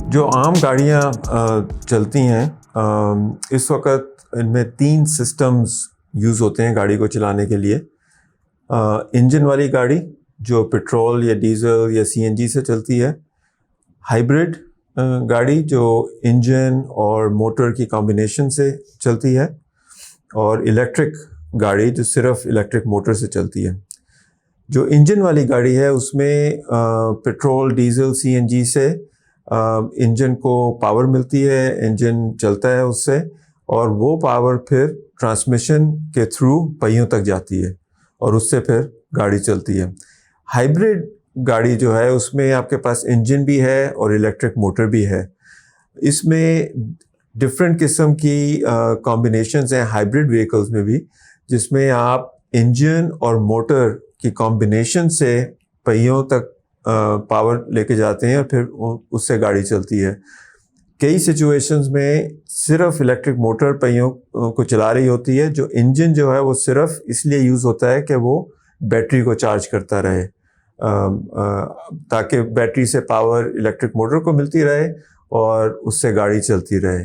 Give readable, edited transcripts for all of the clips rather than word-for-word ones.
जो आम गाड़ियाँ चलती हैं इस वक्त इनमें 3 सिस्टम्स यूज़ होते हैं गाड़ी को चलाने के लिए। इंजन वाली गाड़ी जो पेट्रोल या डीज़ल या सीएनजी से चलती है, हाइब्रिड गाड़ी जो इंजन और मोटर की कॉम्बिनेशन से चलती है, और इलेक्ट्रिक गाड़ी जो सिर्फ इलेक्ट्रिक मोटर से चलती है। जो इंजन वाली गाड़ी है उसमें पेट्रोल, डीज़ल, सीएनजी से इंजन को पावर मिलती है, इंजन चलता है उससे, और वो पावर फिर ट्रांसमिशन के थ्रू पहियों तक जाती है और उससे फिर गाड़ी चलती है। हाइब्रिड गाड़ी जो है उसमें आपके पास इंजन भी है और इलेक्ट्रिक मोटर भी है। इसमें डिफरेंट किस्म की कॉम्बिनेशंस हैं हाइब्रिड व्हीकल्स में भी, जिसमें आप इंजन और मोटर की कॉम्बिनेशन से पहियों तक पावर लेके जाते हैं और फिर उससे गाड़ी चलती है। कई सिचुएशंस में सिर्फ इलेक्ट्रिक मोटर पहियों को चला रही होती है। जो इंजन जो है वो सिर्फ इसलिए यूज़ होता है कि वो बैटरी को चार्ज करता रहे, ताकि बैटरी से पावर इलेक्ट्रिक मोटर को मिलती रहे और उससे गाड़ी चलती रहे।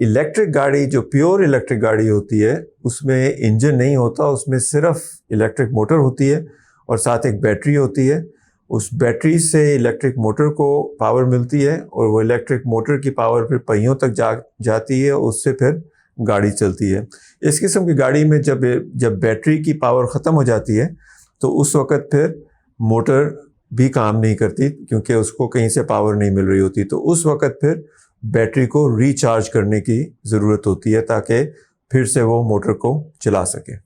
इलेक्ट्रिक गाड़ी जो प्योर इलेक्ट्रिक गाड़ी होती है उसमें इंजन नहीं होता, उसमें सिर्फ इलेक्ट्रिक मोटर होती है और साथ एक बैटरी होती है। उस बैटरी से इलेक्ट्रिक मोटर को पावर मिलती है और वो इलेक्ट्रिक मोटर की पावर फिर पहियों तक जाती है, उससे फिर गाड़ी चलती है। इस किस्म की गाड़ी में जब बैटरी की पावर ख़त्म हो जाती है तो उस वक़्त फिर मोटर भी काम नहीं करती, क्योंकि उसको कहीं से पावर नहीं मिल रही होती। तो उस वक़्त फिर बैटरी को रिचार्ज करने की ज़रूरत होती है ताकि फिर से वो मोटर को चला सके।